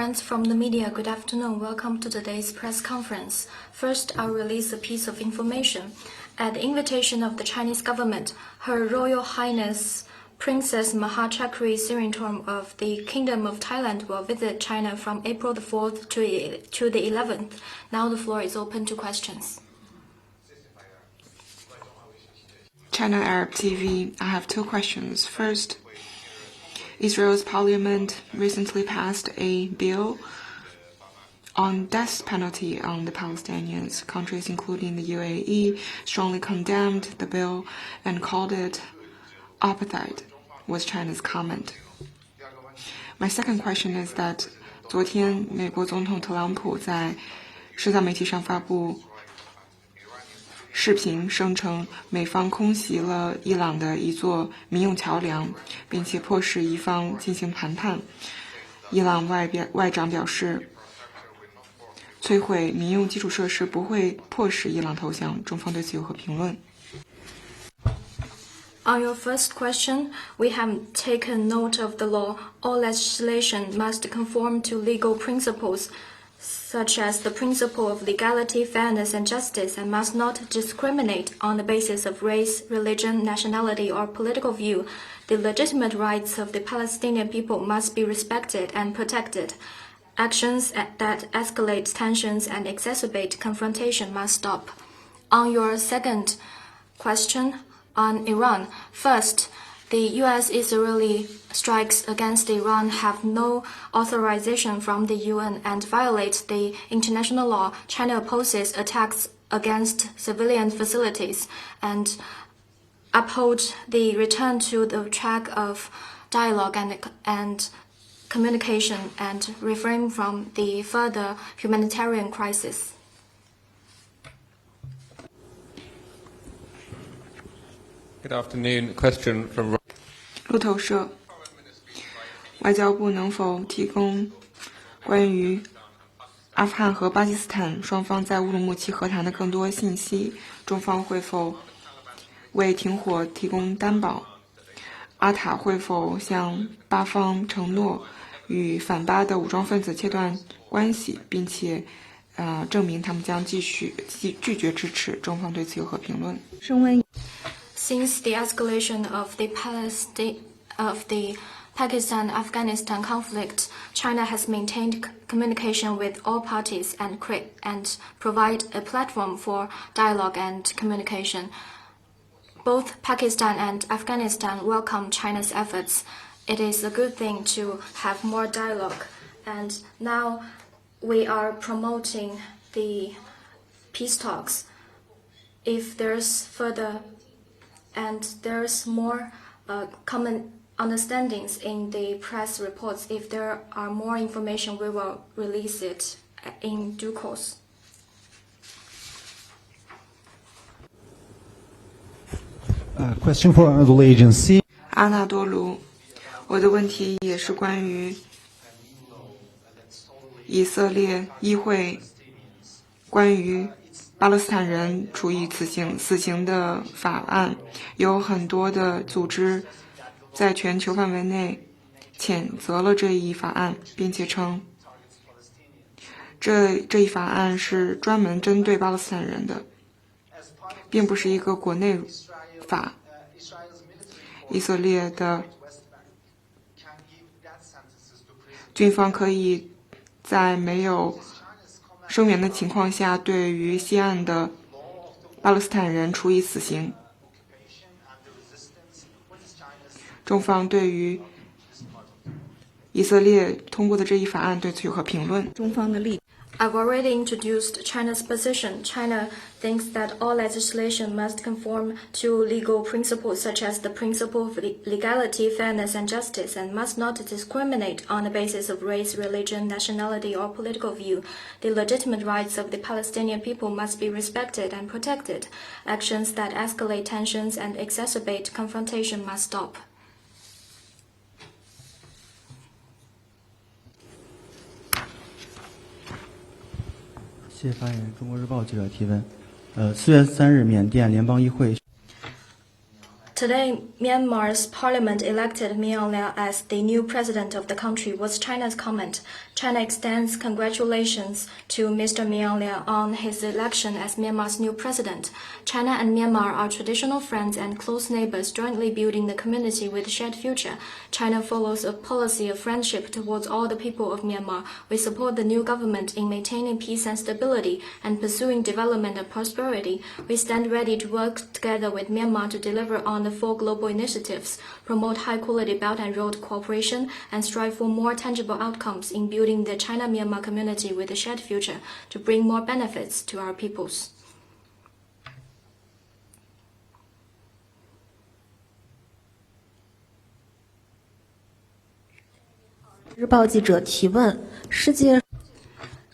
Friends from the media, good afternoon. Welcome to today's press conference. First, I'll release a piece of information. At the invitation of the Chinese government, Her Royal Highness Princess Mahachakri Sirintorn of the Kingdom of Thailand will visit China from April the 4th to the 11th. Now the floor is open to questions. China Arab TV, I have two questions. First, Israel's parliament recently passed a bill on death penalty on the Palestinians. Countries including the UAE strongly condemned the bill and called it apartheid, was China's comment. My second question is that 昨天美国总统特朗普在社交媒体上发布视频，声称美方空袭了伊朗的一座民用桥梁，并且迫使伊方进行谈判。伊朗外长表示，摧毁民用基础设施不会迫使伊朗投降。中方对此有何评论？ On your first question, we have taken note of the law. All legislation must conform to legal principles, such as the principle of legality, fairness, and justice, and must not discriminate on the basis of race, religion, nationality, or political view. The legitimate rights of the Palestinian people must be respected and protected. Actions that escalate tensions and exacerbate confrontation must stop. On your second question, on Iran, first, the U.S.-Israeli strikes against Iran have no authorization from the UN and violate the international law. China opposes attacks against civilian facilities and uphold the return to the track of dialogue and communication and refrain from the further humanitarian crisis. Good afternoon. Question from 路透社，外交部能否提供关于阿富汗和巴基斯坦双方在乌鲁木齐和谈的更多信息？中方会否为停火提供担保？阿塔会否向巴方承诺与反巴的武装分子切断关系，并且证明他们将拒绝支持？中方对此有何评论？ Since the escalation of the Pakistan-Afghanistan conflict, China has maintained communication with all parties and provide a platform for dialogue and communication. Both Pakistan and Afghanistan welcome China's efforts. It is a good thing to have more dialogue, and now we are promoting the peace talks. If there's further and there's more common understandings in the press reports. If there are more information, we will release it in due course. Question for the agency. 阿纳多卢，我的问题也是关于以色列议会关于巴勒斯坦人处以死刑的法案，有很多的组织在全球范围内谴责了这一法案，并且称这一法案是专门针对巴勒斯坦人的，并不是一个国内法。以色列的军方可以在没有声援的情况下，对于西岸的巴勒斯坦人处以死刑。中方对于以色列通过的这一法案对此有何评论？中方的立 I've already introduced China's position. China thinks that all legislation must conform to legal principles such as the principle of legality, fairness, and justice, and must not discriminate on the basis of race, religion, nationality, or political view. The legitimate rights of the Palestinian people must be respected and protected. Actions that escalate tensions and exacerbate confrontation must stop. 谢谢发言人。中国日报记者提问：4月3日，缅甸联邦议会 Today, Myanmar's parliament elected Min Aung as the new president of the country, was China's comment. China extends congratulations to Mr. Min Aung on his election as Myanmar's new president. China and Myanmar are traditional friends and close neighbors, jointly building the community with a shared future. China follows a policy of friendship towards all the people of Myanmar. We support the new government in maintaining peace and stability and pursuing development and prosperity. We stand ready to work together with Myanmar to deliver on the 4 global initiatives, promote high-quality Belt and Road cooperation, and strive for more tangible outcomes in building the China-Myanmar community with a shared future to bring more benefits to our peoples. 日报记者提问：世界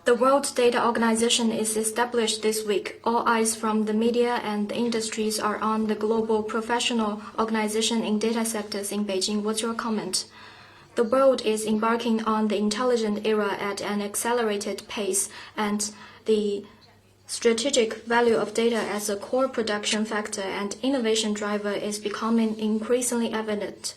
The World Data Organization is established this week. All eyes from the media and the industries are on the global professional organization in data sectors in Beijing. What's your comment? The world is embarking on the intelligent era at an accelerated pace, and the strategic value of data as a core production factor and innovation driver is becoming increasingly evident.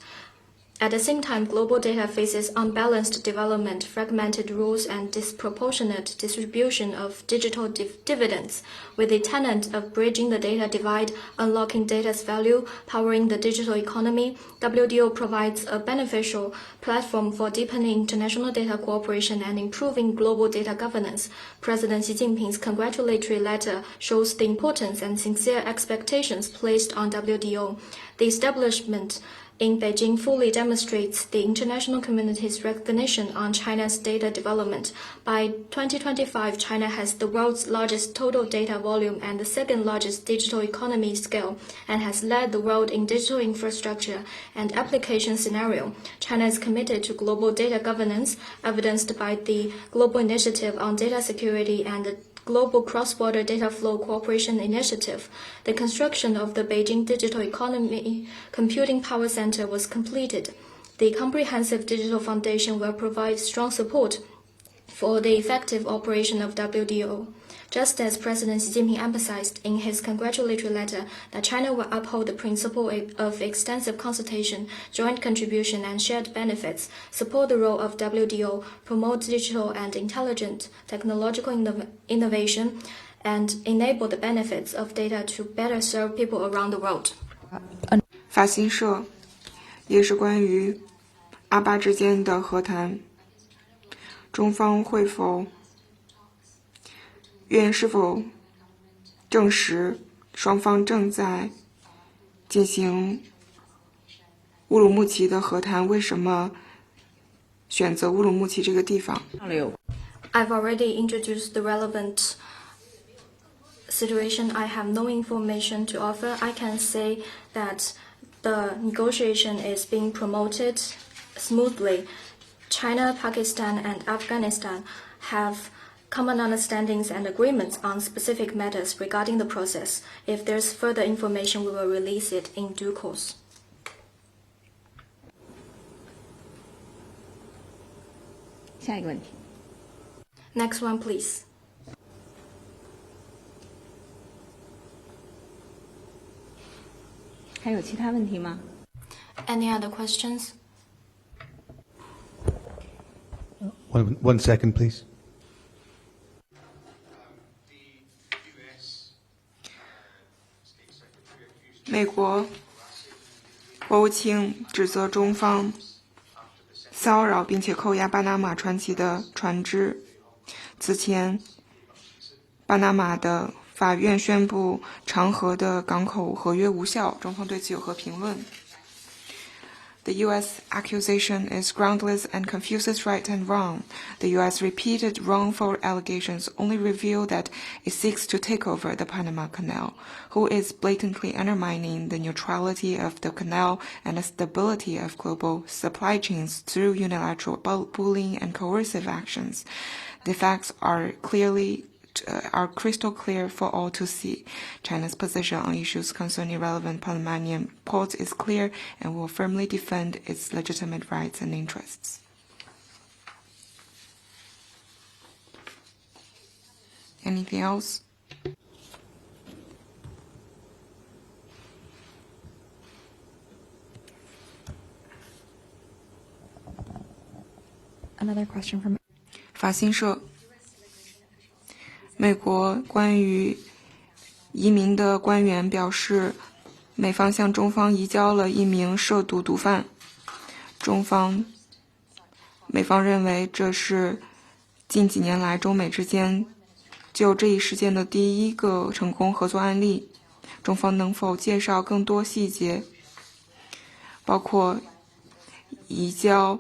At the same time, global data faces unbalanced development, fragmented rules, and disproportionate distribution of digital dividends. With the tenet of bridging the data divide, unlocking data's value, powering the digital economy, WDO provides a beneficial platform for deepening international data cooperation and improving global data governance. President Xi Jinping's congratulatory letter shows the importance and sincere expectations placed on WDO. The establishment in Beijing fully demonstrates the international community's recognition on China's data development. By 2025, China has the world's largest total data volume and the second largest digital economy scale, and has led the world in digital infrastructure and application scenario. China is committed to global data governance, evidenced by the Global Initiative on Data Security and the Global Cross-Border Data Flow Cooperation Initiative. The construction of the Beijing Digital Economy Computing Power Center was completed. The comprehensive digital foundation will provide strong support for the effective operation of WDO. Just as President Xi Jinping emphasized in his congratulatory letter that China will uphold the principle of extensive consultation, joint contribution, and shared benefits, support the role of WDO, promote digital and intelligent technological innovation, and enable the benefits of data to better serve people around the world. 法新社也是关于阿巴之间的和谈，中方会否愿是否证实双方正在进行乌鲁木齐的和谈？为什么选择乌鲁木齐这个地方？ I've already introduced the relevant situation. I have no information to offer. I can say that the negotiation is being promoted smoothly. China, Pakistan, and Afghanistan have common understandings and agreements on specific matters regarding the process. If there's further information, we will release it in due course. 下一个问题。 Next one, please. 还有其他问题吗？ Any other questions? One second, please. 美国国务卿指责中方骚扰并且扣押巴拿马传奇的船只。此前，巴拿马的法院宣布长河的港口合约无效，中方对此有何评论？ The U.S. accusation is groundless and confuses right and wrong. The U.S. repeated wrongful allegations only reveal that it seeks to take over the Panama Canal, who is blatantly undermining the neutrality of the canal and the stability of global supply chains through unilateral bullying and coercive actions. The facts are crystal clear for all to see. China's position on issues concerning relevant Panamanian ports is clear and will firmly defend its legitimate rights and interests. Anything else? Another question from 法新社，美国关于移民的官员表示，美方向中方移交了一名涉毒毒贩，美方认为这是近几年来中美之间就这一事件的第一个成功合作案例。中方能否介绍更多细节，包括移交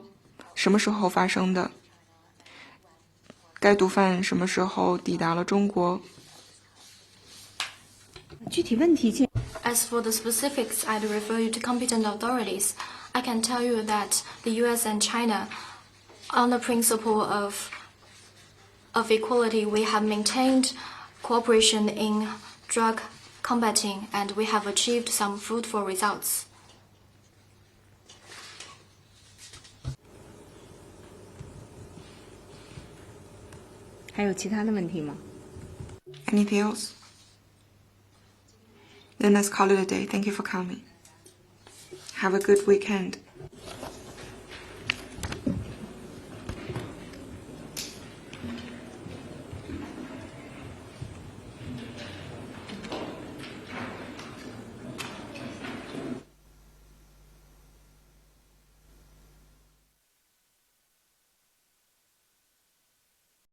什么时候发生的，该毒贩什么时候抵达了中国？具体问题请 As for the specifics, I'd refer you to competent authorities. I can tell you that the US and China, on the principle of equality, we have maintained cooperation in drug combating, and we have achieved some fruitful results. 还有其他的问题吗？ Anything else? Then let's call it a day. Thank you for coming. Have a good weekend.